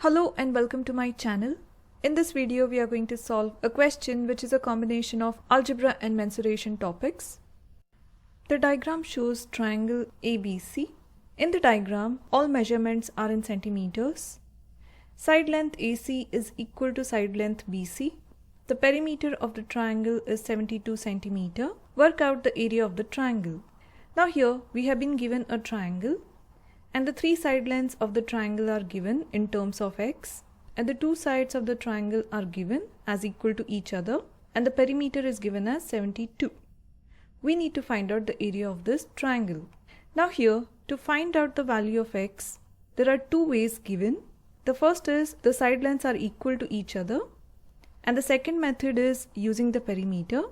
Hello and welcome to my channel. In this video we are going to solve a question which is a combination of algebra and mensuration topics. The diagram shows triangle ABC. In the diagram all measurements are in centimeters. Side length AC is equal to side length BC. The perimeter of the triangle is 72 centimeter. Work out the area of the triangle. Now here we have been given a triangle and the three side lengths of the triangle are given in terms of x, and the two sides of the triangle are given as equal to each other, and the perimeter is given as 72. We need to find out the area of this triangle. Now here, to find out the value of x, there are two ways given. The first is the side lengths are equal to each other, and the second method is using the perimeter.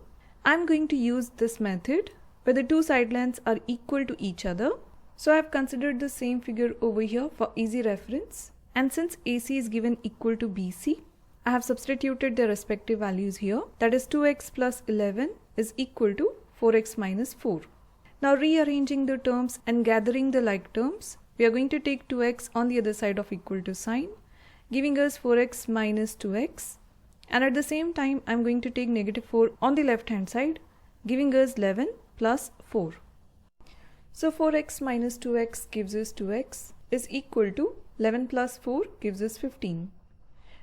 I am going to use this method where the two side lengths are equal to each other. So I have considered the same figure over here for easy reference, and since AC is given equal to BC, I have substituted their respective values here, that is 2x plus 11 is equal to 4x minus 4. Now rearranging the terms and gathering the like terms, we are going to take 2x on the other side of equal to sign, giving us 4x minus 2x, and at the same time I am going to take negative 4 on the left hand side, giving us 11 plus 4. So 4x minus 2x gives us 2x is equal to 11 plus 4 gives us 15.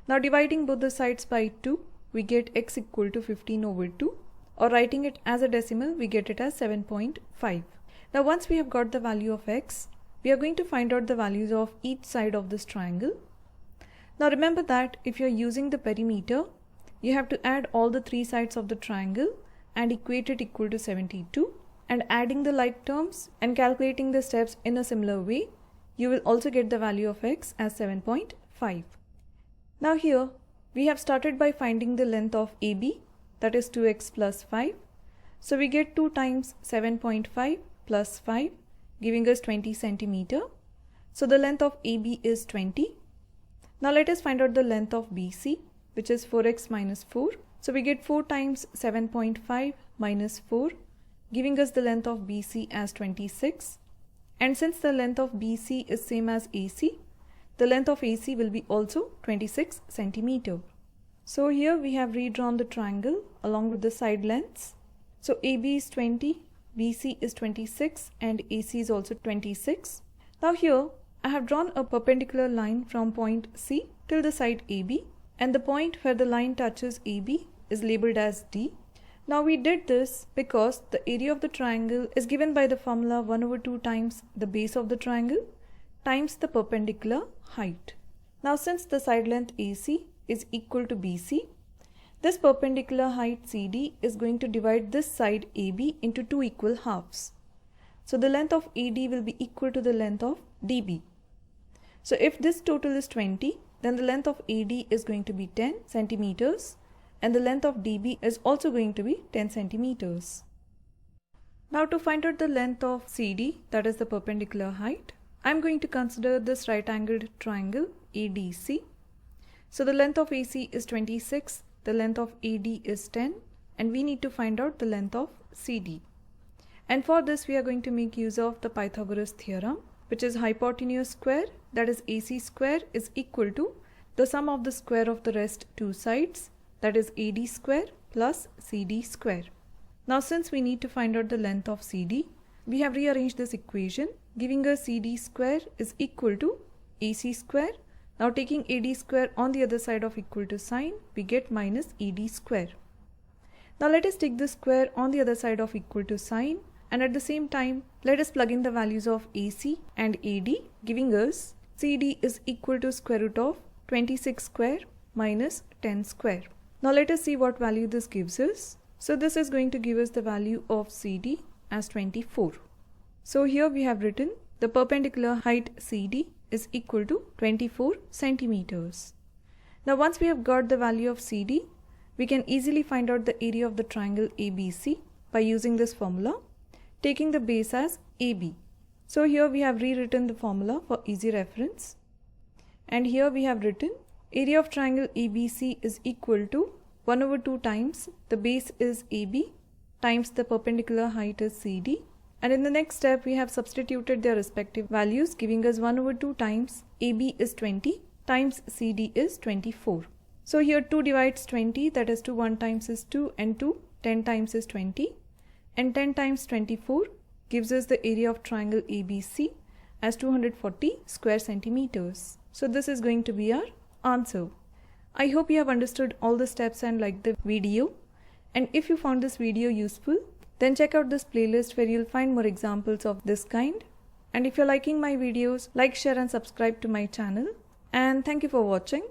Now dividing both the sides by 2, we get x equal to 15 over 2, or writing it as a decimal, we get it as 7.5. Now once we have got the value of x, we are going to find out the values of each side of this triangle. Now remember that if you are using the perimeter, you have to add all the three sides of the triangle and equate it equal to 72. And adding the like terms and calculating the steps in a similar way, you will also get the value of x as 7.5. Now here, we have started by finding the length of AB, that is 2x plus 5. So we get 2 times 7.5 plus 5, giving us 20 centimeter. So the length of AB is 20. Now let us find out the length of BC, which is 4x minus 4. So we get 4 times 7.5 minus 4, giving us the length of BC as 26, and since the length of BC is same as AC, the length of AC will be also 26 centimeter. So here we have redrawn the triangle along with the side lengths. So AB is 20, BC is 26 and AC is also 26. Now here I have drawn a perpendicular line from point C till the side AB, and the point where the line touches AB is labelled as D. Now we did this because the area of the triangle is given by the formula 1 over 2 times the base of the triangle times the perpendicular height. Now since the side length AC is equal to BC, this perpendicular height CD is going to divide this side AB into two equal halves. So the length of AD will be equal to the length of DB. So if this total is 20, then the length of AD is going to be 10 centimeters. And the length of DB is also going to be 10 centimeters. Now to find out the length of CD, that is the perpendicular height, I am going to consider this right-angled triangle ADC. So the length of AC is 26, the length of AD is 10, and we need to find out the length of CD. And for this we are going to make use of the Pythagoras theorem, which is hypotenuse square, that is AC square, is equal to the sum of the square of the rest two sides, that is AD square plus CD square. Now since we need to find out the length of CD, we have rearranged this equation, giving us CD square is equal to AC square. Now taking AD square on the other side of equal to sign, we get minus ED square. Now let us take this square on the other side of equal to sign, and at the same time let us plug in the values of AC and AD, giving us CD is equal to square root of 26 square minus 10 square. Now let us see what value this gives us. So this is going to give us the value of CD as 24. So here we have written the perpendicular height CD is equal to 24 centimeters. Now once we have got the value of CD, we can easily find out the area of the triangle ABC by using this formula, taking the base as AB. So here we have rewritten the formula for easy reference. And here we have written area of triangle ABC is equal to 1 over 2 times the base is AB times the perpendicular height is CD, and in the next step we have substituted their respective values, giving us 1 over 2 times AB is 20 times CD is 24. So here 2 divides 20, that is 2, 1 times is 2 and 2, 10 times is 20, and 10 times 24 gives us the area of triangle ABC as 240 square centimeters. So this is going to be our answer. I hope you have understood all the steps and liked the video. And if you found this video useful, then check out this playlist where you'll find more examples of this kind. And if you're liking my videos, like, share and subscribe to my channel. And thank you for watching.